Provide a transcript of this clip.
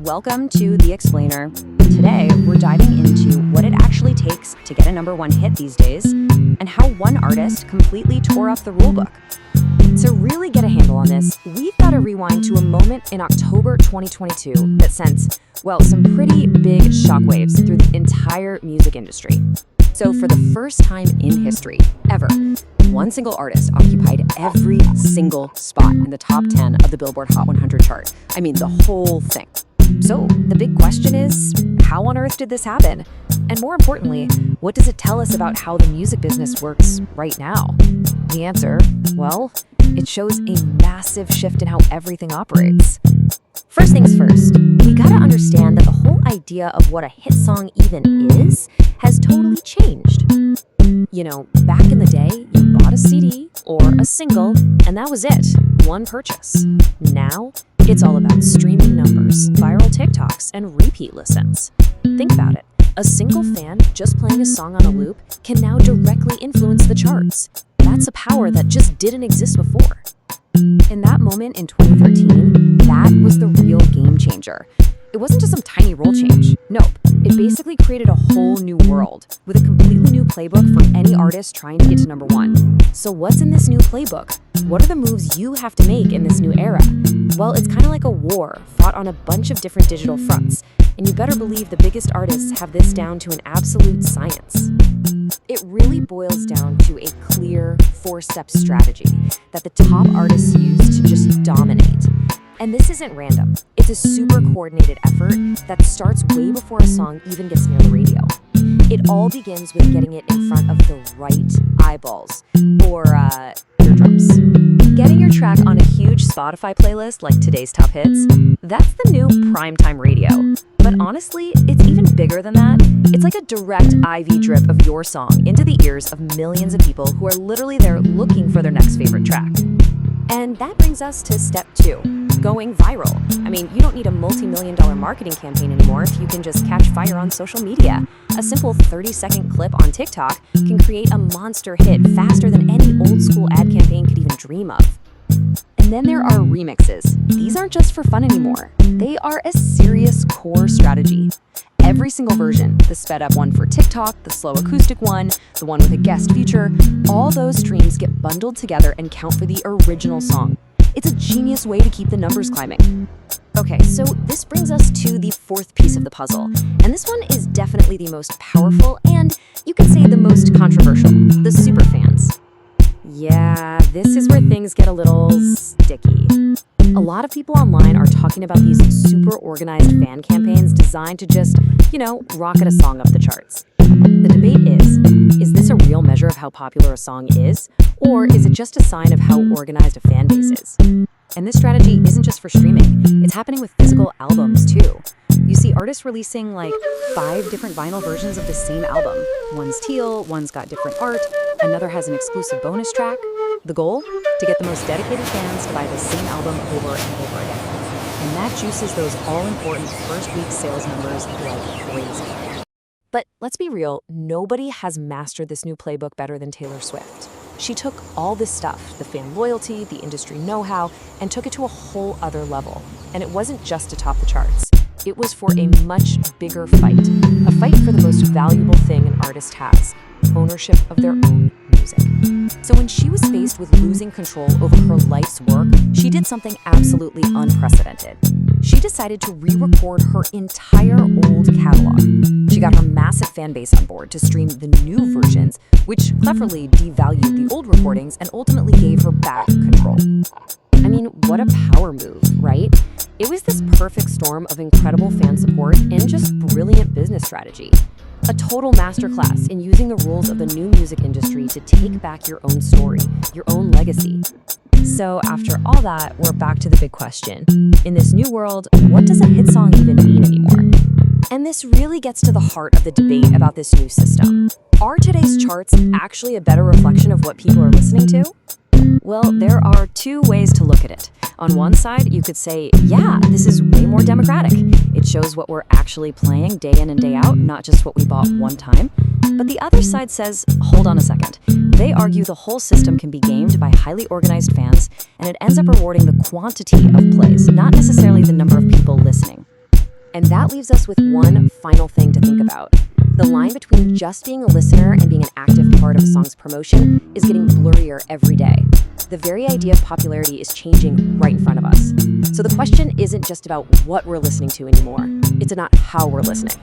Welcome to The Explainer. Today, we're diving into what it actually takes to get a #1 hit these days and how one artist completely tore up the rulebook. To really get a handle on this, we've got to rewind to a moment in October 2022 that sent, well, some pretty big shockwaves through the entire music industry. So for the first time in history, ever, one single artist occupied every single spot in the top 10 of the Billboard Hot 100 chart. I mean, the whole thing. So the big question is, how on earth did this happen? And more importantly, what does it tell us about how the music business works right now? The answer, well, it shows a massive shift in how everything operates. First things first, we gotta understand that the whole idea of what a hit song even is has totally changed. You know, back in the day, you bought a CD or a single, and that was it, one purchase. Now, it's all about streaming numbers, viral TikToks, and repeat listens. Think about it. A single fan just playing a song on a loop can now directly influence the charts. That's a power that just didn't exist before. In that moment in 2013, that was the real game changer. It wasn't just some tiny rule change. Nope. It basically created a whole new world with a completely new playbook for any artist trying to get to #1. So what's in this new playbook? What are the moves you have to make in this new era? Well, it's kind of like a war fought on a bunch of different digital fronts, and you better believe the biggest artists have this down to an absolute science. It really boils down to a clear 4-step strategy that the top artists use to just dominate. And this isn't random. It's a super coordinated effort that starts way before a song even gets near the radio. It all begins with getting it in front of the right eyeballs, or eardrums. Getting your track on a huge Spotify playlist like today's top hits, that's the new primetime radio. But honestly, it's even bigger than that. It's like a direct IV drip of your song into the ears of millions of people who are literally there looking for their next favorite track. And that brings us to step 2, going viral. I mean, you don't need a multi-million-dollar marketing campaign anymore if you can just catch fire on social media. A simple 30-second clip on TikTok can create a monster hit faster than any old-school ad campaign could even dream of. And then there are remixes. These aren't just for fun anymore. They are a serious core strategy. Every single version, the sped up one for TikTok, the slow acoustic one, the one with a guest feature, all those streams get bundled together and count for the original song. It's a genius way to keep the numbers climbing. Okay, so this brings us to the 4th piece of the puzzle, and this one is definitely the most powerful and, you could say, the most controversial, the superfans. Yeah, this is where things get a little sticky. A lot of people online are talking about these super organized fan campaigns designed to just, rocket a song up the charts. The debate is this a real measure of how popular a song is, or is it just a sign of how organized a fan base is? And this strategy isn't just for streaming, it's happening with physical albums too. You see artists releasing like 5 different vinyl versions of the same album. One's teal, one's got different art, another has an exclusive bonus track. The goal? To get the most dedicated fans to buy the same album over and over again. And that juices those all-important first-week sales numbers like crazy. But let's be real, nobody has mastered this new playbook better than Taylor Swift. She took all this stuff, the fan loyalty, the industry know-how, and took it to a whole other level. And it wasn't just to top the charts. It was for a much bigger fight. A fight for the most valuable thing an artist has, ownership of their own music. So when she was faced with losing control over her life's work, she did something absolutely unprecedented. She decided to re-record her entire old catalog. She got her massive fan base on board to stream the new versions, which cleverly devalued the old recordings and ultimately gave her back control. I mean, what a power move, right? It was this perfect storm of incredible fan support and just brilliant business strategy. A total masterclass in using the rules of the new music industry to take back your own story, your own legacy. So after all that, we're back to the big question. In this new world, what does a hit song even mean anymore? And this really gets to the heart of the debate about this new system. Are today's charts actually a better reflection of what people are listening to? Well, there are 2 ways to look at it. On one side, you could say, yeah, this is way more democratic. It shows what we're actually playing day in and day out, not just what we bought one time. But the other side says, hold on a second. They argue the whole system can be gamed by highly organized fans, and it ends up rewarding the quantity of plays, not necessarily the number of people listening. And that leaves us with one final thing to think about. The line between just being a listener and being an active part of a song's promotion is getting blurrier every day. The very idea of popularity is changing right in front of us. So the question isn't just about what we're listening to anymore. It's about how we're listening.